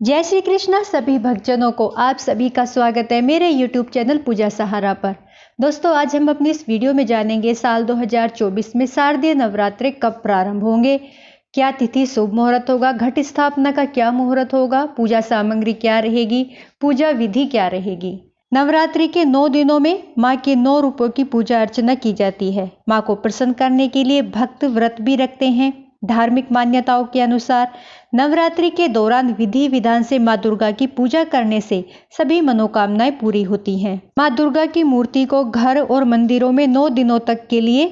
जय श्री कृष्णा सभी भक्तजनों को आप सभी का स्वागत है मेरे YouTube चैनल पूजा सहारा पर। दोस्तों आज हम अपनी इस वीडियो में जानेंगे साल 2024 में शारदीय नवरात्रि कब प्रारंभ होंगे, क्या तिथि शुभ मुहूर्त होगा, घट स्थापना का क्या मुहूर्त होगा, पूजा सामग्री क्या रहेगी, पूजा विधि क्या रहेगी। नवरात्रि के 9 दिनों में माँ के 9 रूपों की पूजा अर्चना की जाती है। माँ को प्रसन्न करने के लिए भक्त व्रत भी रखते हैं। धार्मिक मान्यताओं के अनुसार नवरात्रि के दौरान विधि विधान से माँ दुर्गा की पूजा करने से सभी मनोकामनाएं पूरी होती हैं। माँ दुर्गा की मूर्ति को घर और मंदिरों में 9 दिनों तक के लिए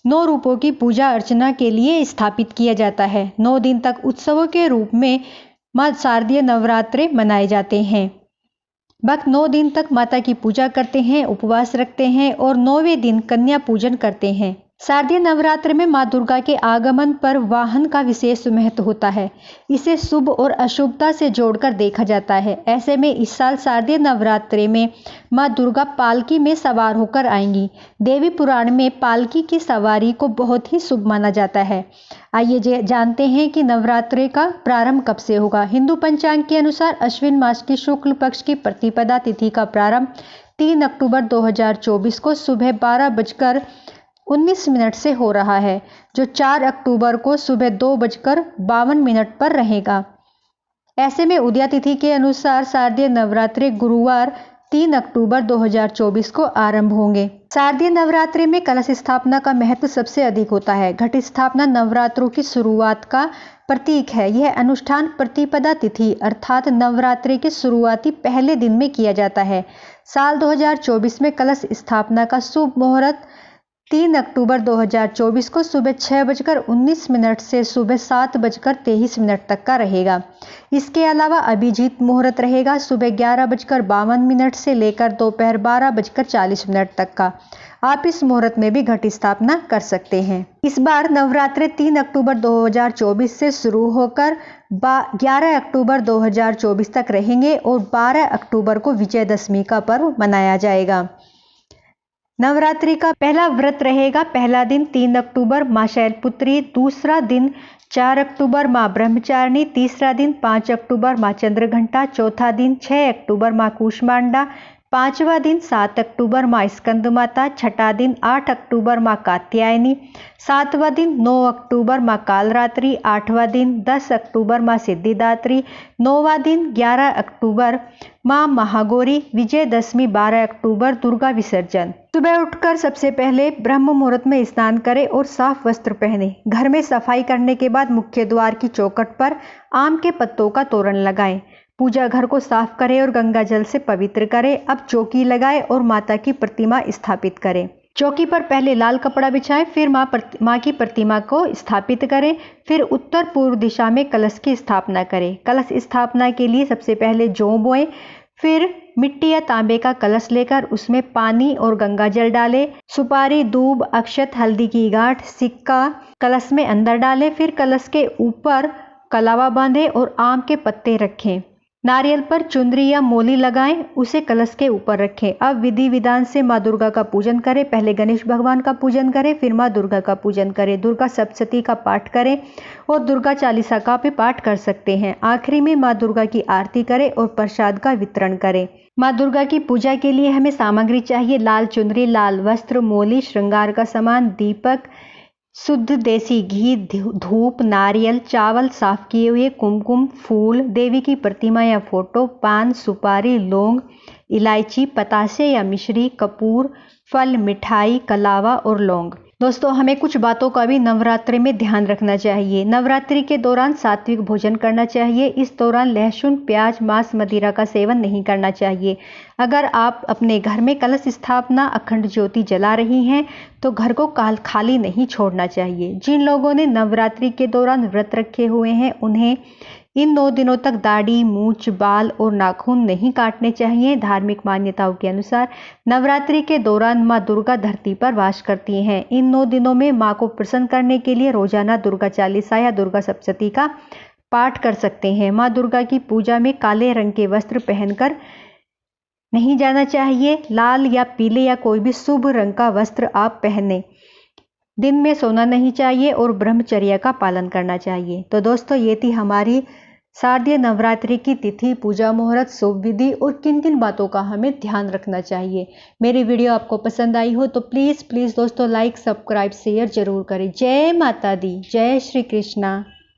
9 रूपों की पूजा अर्चना के लिए स्थापित किया जाता है। 9 दिन तक उत्सवों के रूप में माँ शारदीय नवरात्रि मनाए जाते हैं। भक्त 9 दिन तक माता की पूजा करते हैं, उपवास रखते हैं और 9वें दिन कन्या पूजन करते हैं। शारदीय नवरात्र में माँ दुर्गा के आगमन पर वाहन का विशेष महत्व होता है। इसे शुभ और अशुभता से जोड़कर देखा जाता है। ऐसे में इस साल शारदीय नवरात्रि में माँ दुर्गा पालकी में सवार होकर आएंगी। देवी पुराण में पालकी की सवारी को बहुत ही शुभ माना जाता है। आइए जानते हैं कि नवरात्रि का प्रारंभ कब से होगा। हिंदू पंचांग के अनुसार अश्विन मास की शुक्ल पक्ष की प्रतिपदा तिथि का प्रारंभ 3 अक्टूबर 2024 को सुबह 12:19 से हो रहा है, जो 4 अक्टूबर को सुबह 2:52 पर रहेगा। ऐसे में उदया तिथि के अनुसार शारदीय नवरात्रि गुरुवार 3 अक्टूबर 2024 को आरंभ होंगे। शारदीय नवरात्रि में कलश स्थापना का महत्व सबसे अधिक होता है। घट स्थापना नवरात्रों की शुरुआत का प्रतीक है। यह अनुष्ठान प्रतिपदा तिथि अर्थात नवरात्रि के शुरुआती पहले दिन में किया जाता है। साल 2024 में कलश स्थापना का शुभ मुहूर्त 3 अक्टूबर 2024 को सुबह 6:19 से सुबह 7:23 तक का रहेगा। इसके अलावा अभिजीत मुहूर्त रहेगा सुबह 11:52 से लेकर दोपहर 12:40 तक का। आप इस मुहूर्त में भी घट स्थापना कर सकते हैं। इस बार नवरात्रि 3 अक्टूबर 2024 से शुरू होकर 11 अक्टूबर 2024 तक रहेंगे और 12 अक्टूबर को विजयदशमी का पर्व मनाया जाएगा। नवरात्रि का पहला व्रत रहेगा। पहला दिन 3 अक्टूबर माँ शैलपुत्री, दूसरा दिन 4 अक्टूबर माँ ब्रह्मचारिणी, तीसरा दिन 5 अक्टूबर माँ चंद्रघंटा, चौथा दिन 6 अक्टूबर माँ कूष्मांडा, पांचवा दिन 7 अक्टूबर माँ स्कंद माता, छठा दिन 8 अक्टूबर माँ कात्यायनी, सातवां दिन 9 अक्टूबर माँ कालरात्रि, आठवां दिन 10 अक्टूबर माँ सिद्धिदात्री, नौवां दिन 11 अक्टूबर माँ महागौरी, विजयदशमी 12 अक्टूबर दुर्गा विसर्जन। सुबह उठकर सबसे पहले ब्रह्म मुहूर्त में स्नान करें और साफ वस्त्र पहने। घर में सफाई करने के बाद मुख्य द्वार की चौखट पर आम के पत्तों का तोरण लगाएं। पूजा घर को साफ करें और गंगा जल से पवित्र करें। अब चौकी लगाएं और माता की प्रतिमा स्थापित करें। चौकी पर पहले लाल कपड़ा बिछाएं, फिर माँ की प्रतिमा को स्थापित करें, फिर उत्तर पूर्व दिशा में कलश की स्थापना करें। कलश स्थापना के लिए सबसे पहले जौ बोएं, फिर मिट्टी या तांबे का कलश लेकर उसमें पानी और गंगा जल डालें। सुपारी, दूब, अक्षत, हल्दी की गांठ, सिक्का कलश में अंदर डालें। फिर कलश के ऊपर कलावा बांधें और आम के पत्ते रखें। नारियल पर चुंदरी या मोली लगाएं, उसे कलश के ऊपर रखें। अब विधि विधान से माँ दुर्गा का पूजन करें। पहले गणेश भगवान का पूजन करें, फिर माँ दुर्गा का पूजन करें। दुर्गा सप्तशती का पाठ करें और दुर्गा चालीसा का भी पाठ कर सकते हैं। आखिरी में माँ दुर्गा की आरती करें और प्रसाद का वितरण करें। माँ दुर्गा की पूजा के लिए हमें सामग्री चाहिए: लाल चुनरी, लाल वस्त्र, मोली, श्रृंगार का सामान, दीपक, शुद्ध देसी घी, धूप, नारियल, चावल साफ किए हुए, कुमकुम, फूल, देवी की प्रतिमा या फोटो, पान, सुपारी, लौंग, इलायची, पतासे या मिश्री, कपूर, फल, मिठाई, कलावा और लौंग। दोस्तों हमें कुछ बातों का भी नवरात्रि में ध्यान रखना चाहिए। नवरात्रि के दौरान सात्विक भोजन करना चाहिए। इस दौरान लहसुन, प्याज, मांस, मदिरा का सेवन नहीं करना चाहिए। अगर आप अपने घर में कलश स्थापना, अखंड ज्योति जला रही हैं तो घर को खाली नहीं छोड़ना चाहिए। जिन लोगों ने नवरात्रि के दौरान व्रत रखे हुए हैं उन्हें इन 9 दिनों तक दाढ़ी, मूछ, बाल और नाखून नहीं काटने चाहिए। धार्मिक मान्यताओं के अनुसार नवरात्रि के दौरान माँ दुर्गा धरती पर वास करती हैं। इन 9 दिनों में माँ को प्रसन्न करने के लिए रोजाना दुर्गा चालीसा या दुर्गा सप्तशती का पाठ कर सकते हैं। माँ दुर्गा की पूजा में काले रंग के वस्त्र पहनकर नहीं जाना चाहिए। लाल या पीले या कोई भी शुभ रंग का वस्त्र आप पहने। दिन में सोना नहीं चाहिए और ब्रह्मचर्य का पालन करना चाहिए। तो दोस्तों ये थी हमारी शारदीय नवरात्रि की तिथि, पूजा मुहूर्त, शुभ विधि और किन किन बातों का हमें ध्यान रखना चाहिए। मेरी वीडियो आपको पसंद आई हो तो प्लीज़ दोस्तों लाइक, सब्सक्राइब, शेयर जरूर करें। जय माता दी, जय श्री कृष्णा।